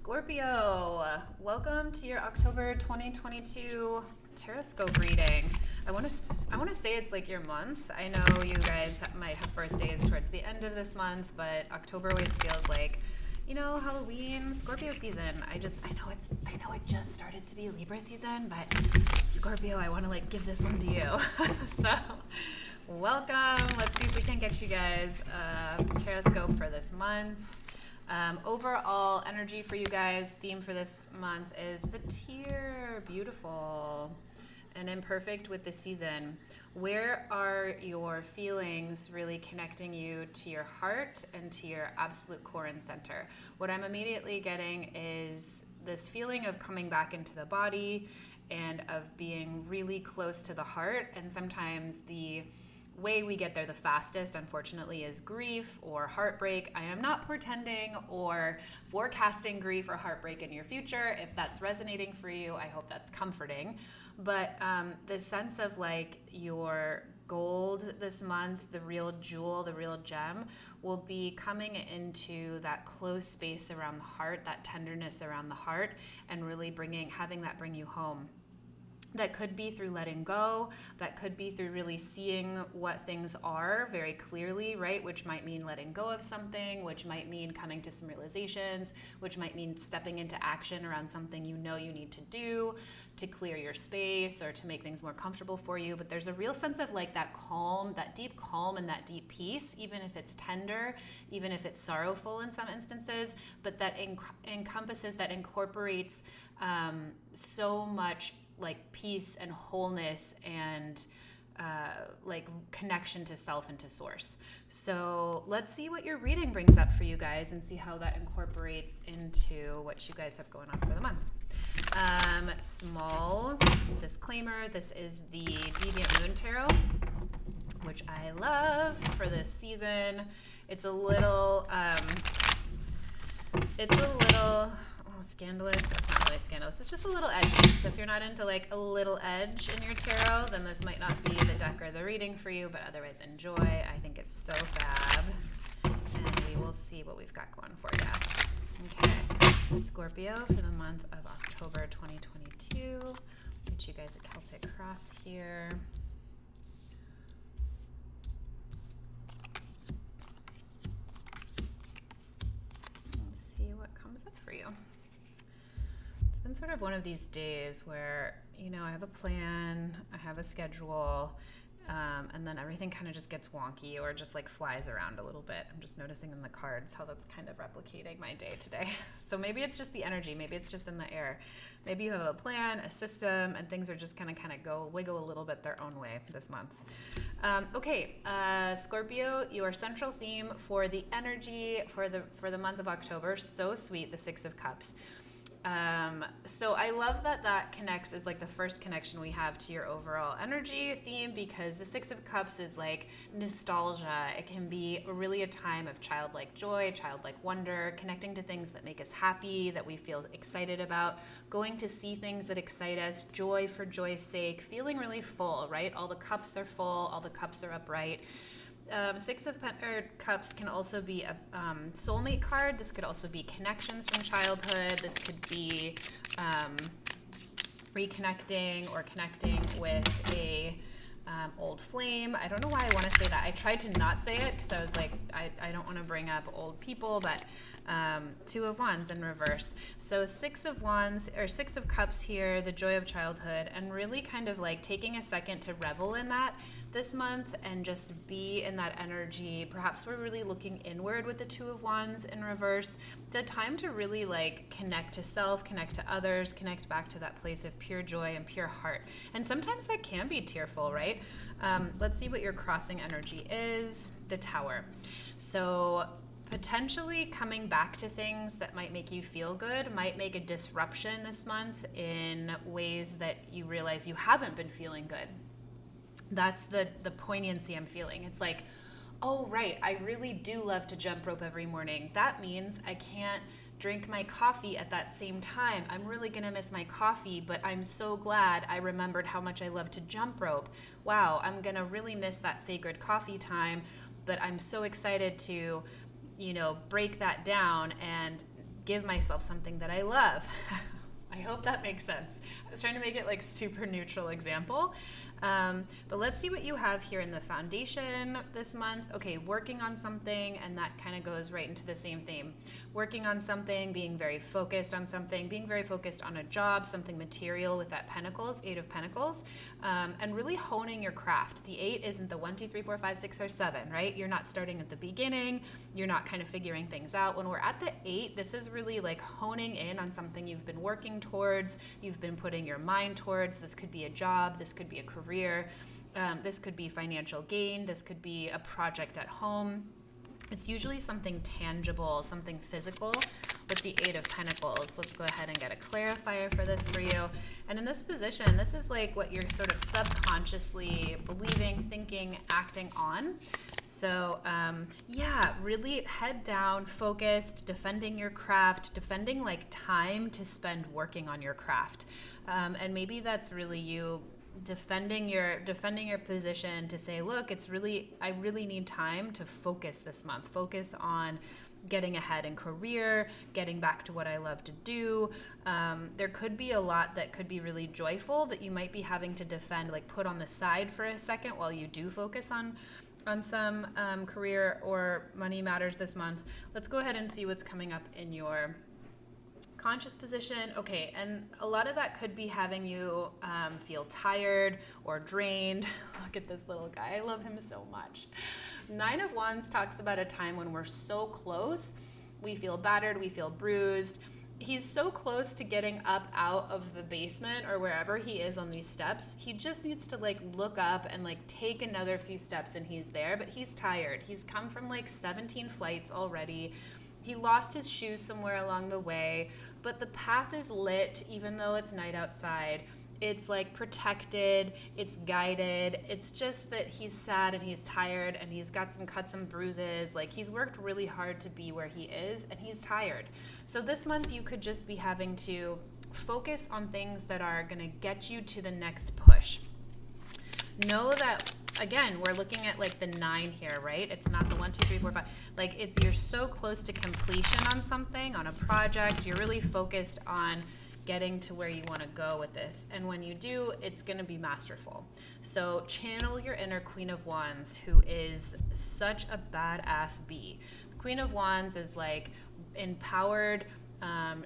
Scorpio, welcome to your October 2022 Teroscope reading. I want to say it's like your month. I know you guys might have birthdays towards the end of this month, but October always feels like, Halloween, Scorpio season. I know it just started to be Libra season, but Scorpio, I want to give this one to you. So, welcome. Let's see if we can get you guys a Teroscope for this month. Overall energy for you guys, theme for this month is the tear. Beautiful and imperfect with the season. Where are your feelings really connecting you to your heart and to your absolute core and center? What I'm immediately getting is this feeling of coming back into the body and of being really close to the heart. And sometimes the way we get there the fastest, unfortunately, is grief or heartbreak. I am not portending or forecasting grief or heartbreak in your future. If that's resonating for you, I hope that's comforting. But the sense of your gold this month, the real jewel, the real gem, will be coming into that close space around the heart, that tenderness around the heart, and really having that bring you home. That could be through letting go. That could be through really seeing what things are very clearly, right? Which might mean letting go of something, which might mean coming to some realizations, which might mean stepping into action around something you need to do to clear your space or to make things more comfortable for you. But there's a real sense of that calm, that deep calm and that deep peace, even if it's tender, even if it's sorrowful in some instances, but that encompasses, that incorporates so much peace and wholeness and connection to self and to source. So let's see what your reading brings up for you guys and see how that incorporates into what you guys have going on for the month. Small disclaimer, this is the Deviant Moon Tarot, which I love for this season. It's a little scandalous. It's not really scandalous. It's just a little edgy. So if you're not into a little edge in your tarot, then this might not be the deck or the reading for you, but otherwise enjoy. I think it's so fab. And we will see what we've got going for you. Okay. Scorpio for the month of October 2022. Get you guys a Celtic cross here. Let's see what comes up for you. It's been sort of one of these days where, I have a plan, I have a schedule, and then everything kind of just gets wonky or just flies around a little bit. I'm just noticing in the cards how that's kind of replicating my day today. So maybe it's just the energy, maybe it's just in the air. Maybe you have a plan, a system, and things are just kind of go wiggle a little bit their own way this month. Scorpio, your central theme for the energy for the month of October, so sweet, the Six of Cups. So I love that connects as the first connection we have to your overall energy theme, because the Six of Cups is nostalgia. It can be really a time of childlike joy, childlike wonder, connecting to things that make us happy, that we feel excited about, going to see things that excite us, joy for joy's sake, feeling really full, right? All the cups are full, all the cups are upright. Six of Cups can also be a soulmate card. This could also be connections from childhood. This could be reconnecting or connecting with a old flame. I don't know why I want to say that. I tried to not say it because I was I don't want to bring up old people, but Two of Wands in reverse. So Six of Wands or Six of Cups here, the joy of childhood, and really kind of taking a second to revel in that this month and just be in that energy. Perhaps we're really looking inward with the Two of Wands in reverse. It's a time to really connect to self, connect to others, connect back to that place of pure joy and pure heart. And sometimes that can be tearful, right? Let's see what your crossing energy is. The Tower. So potentially coming back to things that might make you feel good, might make a disruption this month in ways that you realize you haven't been feeling good. That's the poignancy I'm feeling. It's oh, right, I really do love to jump rope every morning. That means I can't drink my coffee at that same time. I'm really going to miss my coffee, but I'm so glad I remembered how much I love to jump rope. Wow, I'm going to really miss that sacred coffee time, but I'm so excited to, break that down and give myself something that I love. I hope that makes sense. I was trying to make it like super neutral example. But let's see what you have here in the foundation this month. Okay, working on something, and that kind of goes right into the same theme. Working on something, being very focused on something, being very focused on a job, something material with that Pentacles, 8 of Pentacles, and really honing your craft. The 8 isn't the 1, 2, 3, 4, 5, 6, or 7, right? You're not starting at the beginning. You're not kind of figuring things out. When we're at the 8, this is really like honing in on something you've been working towards, you've been putting your mind towards. This could be a job, this could be a career, this could be financial gain, this could be a project at home. It's usually something tangible, something physical with the 8 of Pentacles. Let's go ahead and get a clarifier for this for you. And in this position, this is like what you're sort of subconsciously believing, thinking, acting on. So yeah, really head down, focused, defending your craft, defending like time to spend working on your craft. And maybe that's really you defending your position to say, look, I really need time to focus this month. Focus on getting ahead in career, getting back to what I love to do. There could be a lot that could be really joyful that you might be having to defend, like put on the side for a second while you do focus on some career or money matters this month. Let's go ahead and see what's coming up in your conscious position. Okay, and a lot of that could be having you feel tired or drained. Look at this little guy. I love him so much. 9 of Wands talks about a time when we're so close. We feel battered, we feel bruised. He's so close to getting up out of the basement or wherever he is on these steps. He just needs to like look up and like take another few steps and he's there, but he's tired. He's come from like 17 flights already. He lost his shoes somewhere along the way, but the path is lit even though it's night outside. It's like protected, it's guided. It's just that he's sad and he's tired and he's got some cuts and bruises. Like he's worked really hard to be where he is and he's tired. So this month you could just be having to focus on things that are gonna get you to the next push. Know that, again, we're looking at like the 9 here, right? It's not the 1, 2, 3, 4, 5. Like you're so close to completion on something, on a project. You're really focused on getting to where you want to go with this. And when you do, it's going to be masterful. So channel your inner Queen of Wands, who is such a badass bee. The Queen of Wands is like empowered.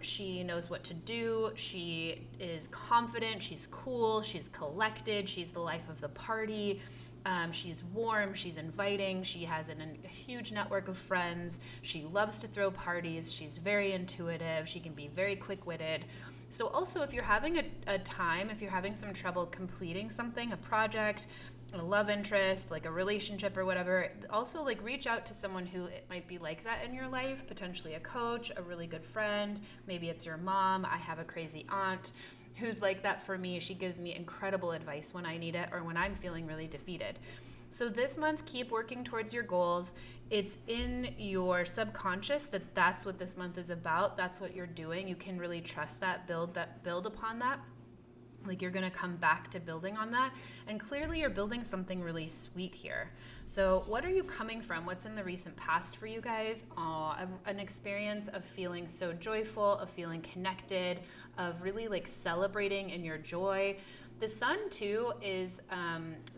She knows what to do. She is confident. She's cool. She's collected. She's the life of the party. She's warm. She's inviting. She has a huge network of friends. She loves to throw parties. She's very intuitive. She can be very quick-witted. So also, if you're having a time, if you're having some trouble completing something, a project, a love interest, like a relationship or whatever, also like reach out to someone who it might be like that in your life, potentially a coach, a really good friend. Maybe it's your mom. I have a crazy aunt who's like that for me. She gives me incredible advice when I need it or when I'm feeling really defeated. So this month, keep working towards your goals. It's in your subconscious that that's what this month is about. That's what you're doing. You can really trust that, build upon that. Like you're going to come back to building on that. And clearly you're building something really sweet here. So what are you coming from? What's in the recent past for you guys? An experience of feeling so joyful, of feeling connected, of really like celebrating in your joy. The Sun, too, is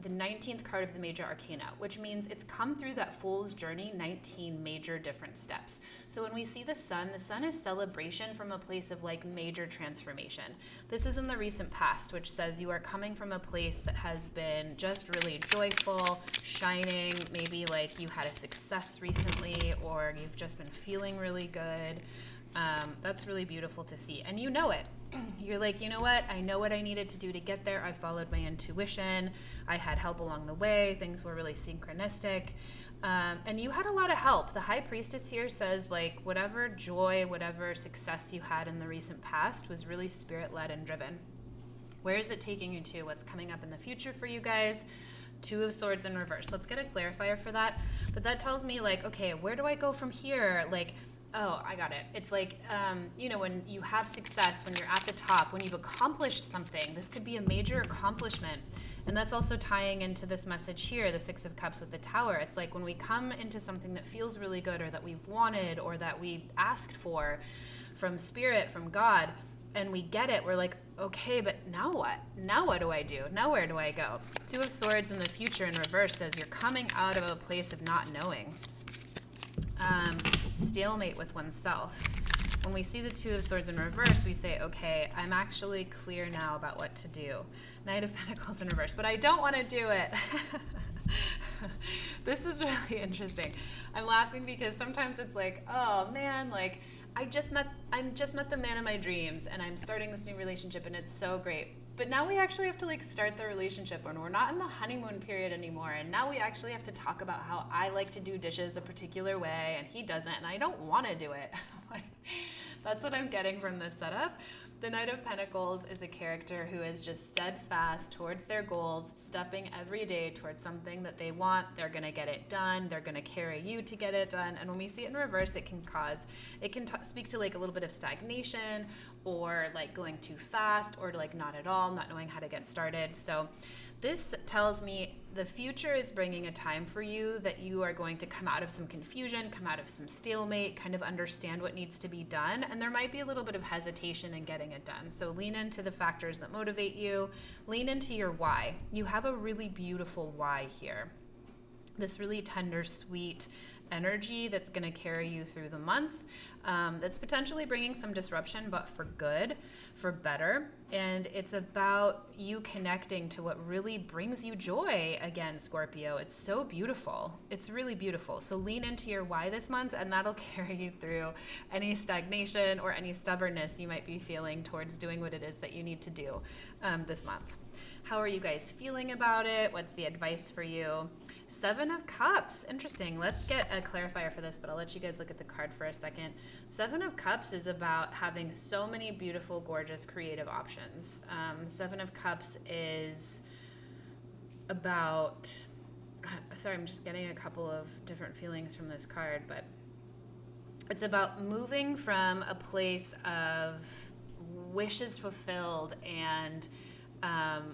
the 19th card of the Major Arcana, which means it's come through that Fool's Journey, 19 major different steps. So when we see the Sun is celebration from a place of like major transformation. This is in the recent past, which says you are coming from a place that has been just really joyful, shining, maybe like you had a success recently or you've just been feeling really good. That's really beautiful to see. And you know it. You're like, you know what? I know what I needed to do to get there. I followed my intuition. I had help along the way. Things were really synchronistic. And you had a lot of help. The High Priestess here says like whatever joy, whatever success you had in the recent past was really spirit-led and driven. Where is it taking you to? What's coming up in the future for you guys? 2 of Swords in reverse. Let's get a clarifier for that. But that tells me like, okay, where do I go from here? Like, oh, I got it. It's like, when you have success, when you're at the top, when you've accomplished something, this could be a major accomplishment. And that's also tying into this message here, the 6 of Cups with the Tower. It's like when we come into something that feels really good or that we've wanted or that we asked for, from Spirit, from God, and we get it. We're like, okay, but now what? Now what do I do? Now where do I go? Two of Swords in the future in reverse says you're coming out of a place of not knowing. Stalemate with oneself. When we see the Two of Swords in reverse, we say, okay, I'm actually clear now about what to do. Knight of Pentacles in reverse, but I don't want to do it. This is really interesting. I'm laughing because sometimes it's like, oh man, like I just met the man of my dreams and I'm starting this new relationship and it's so great. But now we actually have to like start the relationship when we're not in the honeymoon period anymore. And now we actually have to talk about how I like to do dishes a particular way and he doesn't, and I don't want to do it. Like, that's what I'm getting from this setup. The Knight of Pentacles is a character who is just steadfast towards their goals, stepping every day towards something that they want. They're going to get it done. They're going to carry you to get it done. And when we see it in reverse, it can speak to like a little bit of stagnation or like going too fast or like not at all, not knowing how to get started. So this tells me the future is bringing a time for you that you are going to come out of some confusion, come out of some stalemate, kind of understand what needs to be done. And there might be a little bit of hesitation in getting it done. So lean into the factors that motivate you. Lean into your why. You have a really beautiful why here. This really tender, sweet energy that's going to carry you through the month. That's potentially bringing some disruption, but for good, for better. And it's about you connecting to what really brings you joy again, Scorpio. It's so beautiful. It's really beautiful. So lean into your why this month, and that'll carry you through any stagnation or any stubbornness you might be feeling towards doing what it is that you need to do this month. How are you guys feeling about it? What's the advice for you? Seven of Cups. Interesting. Let's get a clarifier for this, but I'll let you guys look at the card for a second. Seven of Cups is about having so many beautiful, gorgeous, creative options. Seven of Cups is about... Sorry, I'm just getting a couple of different feelings from this card, but it's about moving from a place of wishes fulfilled and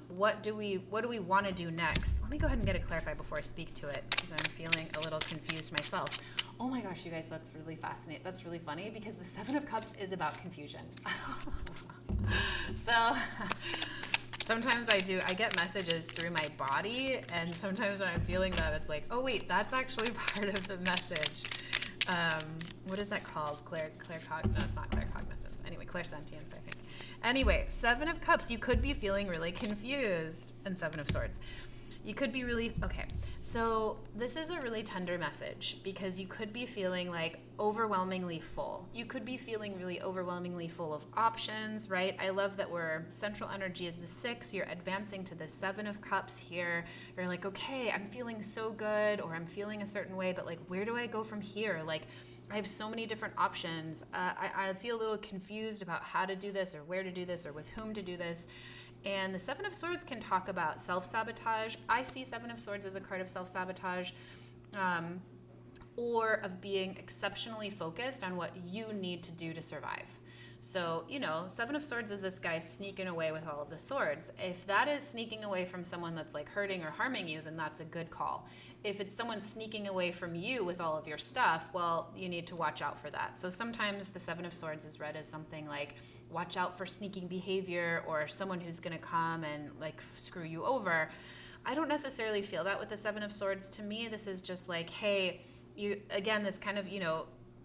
what do we want to do next? Let me go ahead and get it clarified before I speak to it because I'm feeling a little confused myself. Oh my gosh, you guys, that's really fascinating. That's really funny because the Seven of Cups is about confusion. So sometimes I get messages through my body, and sometimes when I'm feeling that, it's like, oh wait, that's actually part of the message. What is that called? No, it's not claircognizance. Anyway, clairsentience, I think. Anyway, Seven of Cups, you could be feeling really confused. And Seven of Swords. You could be really, okay. So this is a really tender message because you could be feeling like overwhelmingly full. You could be feeling really overwhelmingly full of options, right? I love that central energy is the 6. You're advancing to the 7 of Cups here. You're like, okay, I'm feeling so good, or I'm feeling a certain way, but like, where do I go from here? Like, I have so many different options. I feel a little confused about how to do this or where to do this or with whom to do this. And the Seven of Swords can talk about self-sabotage. I see Seven of Swords as a card of self-sabotage, or of being exceptionally focused on what you need to do to survive. So, Seven of Swords is this guy sneaking away with all of the swords. If that is sneaking away from someone that's like hurting or harming you, then that's a good call. If it's someone sneaking away from you with all of your stuff, well, you need to watch out for that. So sometimes the Seven of Swords is read as something like, watch out for sneaking behavior or someone who's going to come and like screw you over. I don't necessarily feel that with the Seven of Swords. To me, this is just like, hey, this kind of,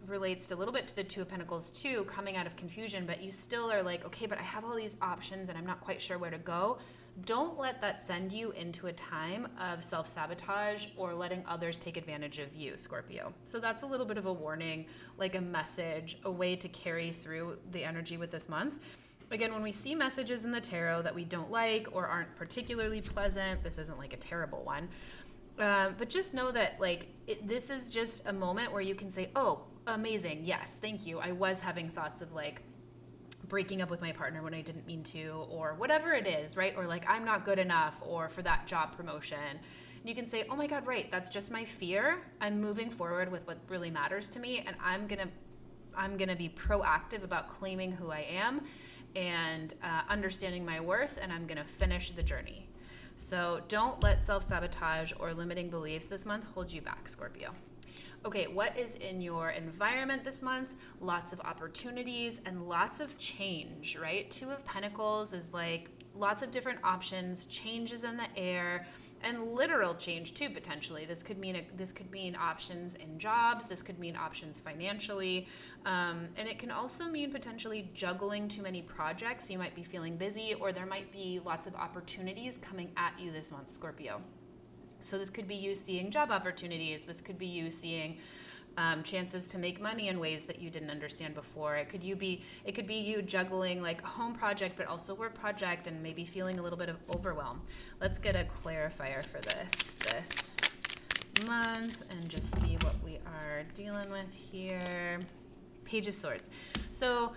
relates a little bit to the Two of Pentacles too, coming out of confusion, but you still are like, okay, but I have all these options and I'm not quite sure where to go. Don't let that send you into a time of self-sabotage or letting others take advantage of you, Scorpio. So that's a little bit of a warning, like a message, a way to carry through the energy with this month. Again, when we see messages in the tarot that we don't like or aren't particularly pleasant, this isn't like a terrible one. But just know that this is just a moment where you can say, oh, amazing, yes, thank you. I was having thoughts of like breaking up with my partner when I didn't mean to, or whatever it is, right? Or like, I'm not good enough, or for that job promotion. And you can say, oh my God, right, that's just my fear. I'm moving forward with what really matters to me, and I'm gonna be proactive about claiming who I am and understanding my worth, and I'm gonna finish the journey. So don't let self-sabotage or limiting beliefs this month hold you back, Scorpio. Okay, what is in your environment this month? Lots of opportunities and lots of change, right? Two of Pentacles is like lots of different options, changes in the air, and literal change too, potentially. This could mean options in jobs. This could mean options financially, and it can also mean potentially juggling too many projects. You might be feeling busy, or there might be lots of opportunities coming at you this month, Scorpio. So this could be you seeing job opportunities. This could be you seeing chances to make money in ways that you didn't understand before. It could be you juggling like a home project, but also work project, and maybe feeling a little bit of overwhelm. Let's get a clarifier for this month and just see what we are dealing with here. Page of Swords. So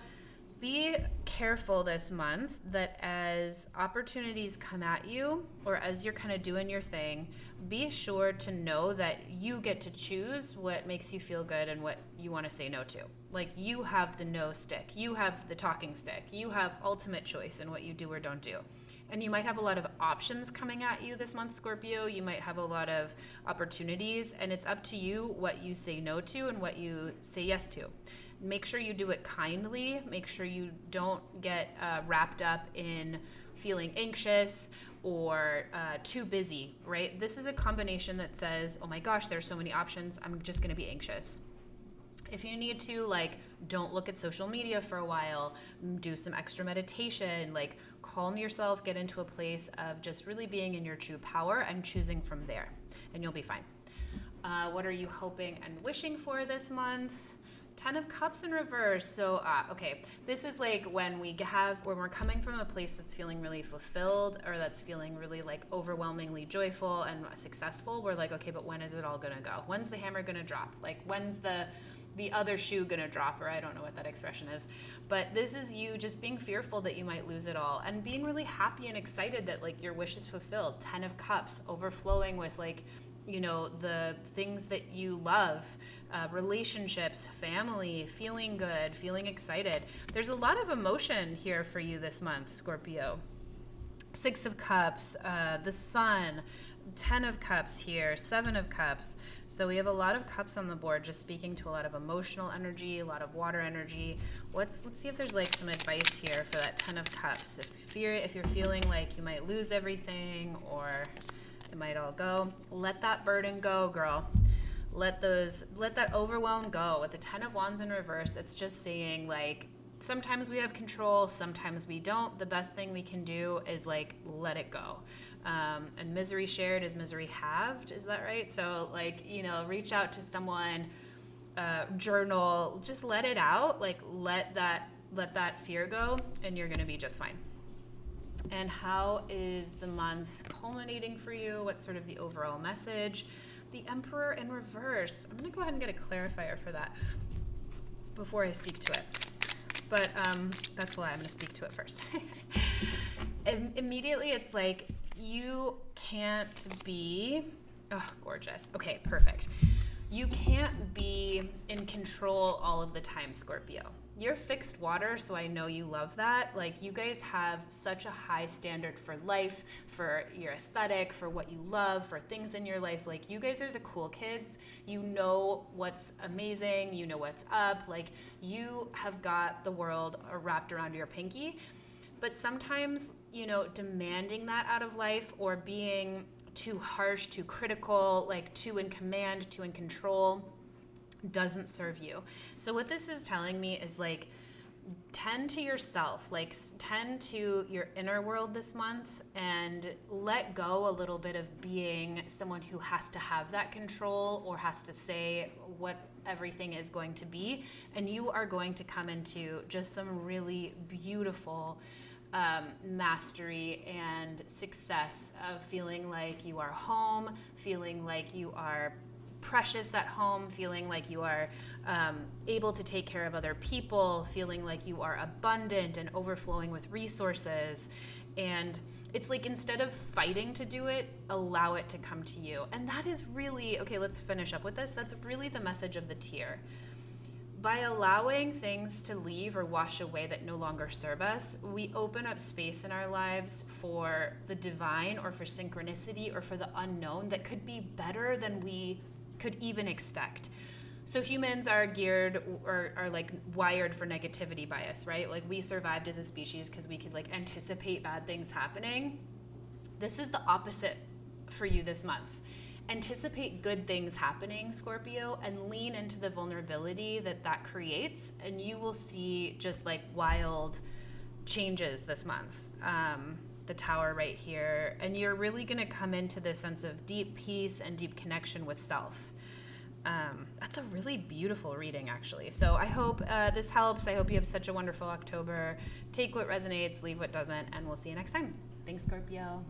be careful this month that as opportunities come at you, or as you're kind of doing your thing, be sure to know that you get to choose what makes you feel good and what you want to say no to. Like, you have the no stick, you have the talking stick, you have ultimate choice in what you do or don't do. And you might have a lot of options coming at you this month, Scorpio. You might have a lot of opportunities, and it's up to you what you say no to and what you say yes to. Make sure you do it kindly. Make sure you don't get wrapped up in feeling anxious or too busy, right? This is a combination that says, oh my gosh, there's so many options, I'm just gonna be anxious. If you need to, like, don't look at social media for a while, do some extra meditation, like calm yourself, get into a place of just really being in your true power and choosing from there, and you'll be fine. What are you hoping and wishing for this month? 10 of Cups in reverse. So, okay, this is like when we're coming from a place that's feeling really fulfilled, or that's feeling really like overwhelmingly joyful and successful. We're like, okay, but when is it all gonna go? When's the hammer gonna drop? Like, when's the other shoe gonna drop? Or I don't know what that expression is, but this is you just being fearful that you might lose it all, and being really happy and excited that like your wish is fulfilled. 10 of Cups, overflowing with like, you know, the things that you love, relationships, family, feeling good, feeling excited. There's a lot of emotion here for you this month, Scorpio. 6 of Cups, the Sun, 10 of Cups here, 7 of Cups. So we have a lot of cups on the board, just speaking to a lot of emotional energy, a lot of water energy. Let's see if there's like some advice here for that 10 of Cups. If you're feeling like you might lose everything, or it might all go, let that burden go, girl. Let that overwhelm go. With the 10 of Wands in reverse, it's just saying like, sometimes we have control, sometimes we don't. The best thing we can do is like, let it go. And misery shared is misery halved. Is that right? So like, you know, reach out to someone, journal, just let it out. Like, let that fear go, and you're going to be just fine. And how is the month culminating for you? What's sort of the overall message? The Emperor in reverse. I'm going to go ahead and get a clarifier for that before I speak to it. But that's why I'm going to speak to it first. Immediately, it's like, you can't be... Oh, gorgeous. Okay, perfect. You can't be in control all of the time, Scorpio. You're fixed water, so I know you love that. Like, you guys have such a high standard for life, for your aesthetic, for what you love, for things in your life. Like, you guys are the cool kids. You know what's amazing. You know what's up. Like, you have got the world wrapped around your pinky. But sometimes, you know, demanding that out of life, or being too harsh, too critical, like too in command, too in control, doesn't serve you. So what this is telling me is like, tend to yourself, like tend to your inner world this month, and let go a little bit of being someone who has to have that control or has to say what everything is going to be. And you are going to come into just some really beautiful mastery and success of feeling like you are home, feeling like you are precious at home, feeling like you are able to take care of other people, feeling like you are abundant and overflowing with resources. And it's like, instead of fighting to do it, allow it to come to you. And that is really, okay, let's finish up with this. That's really the message of the tier. By allowing things to leave or wash away that no longer serve us, we open up space in our lives for the divine, or for synchronicity, or for the unknown that could be better than we could even expect. So humans are geared or are like wired for negativity bias, right? Like we survived as a species because we could like anticipate bad things happening. This is the opposite for you this month. Anticipate good things happening, Scorpio, and lean into the vulnerability that that creates, and you will see just like wild changes this month. The Tower right here, and you're really going to come into this sense of deep peace and deep connection with self. That's a really beautiful reading, actually. So I hope this helps. I hope you have such a wonderful October. Take what resonates, leave what doesn't, and we'll see you next time. Thanks, Scorpio.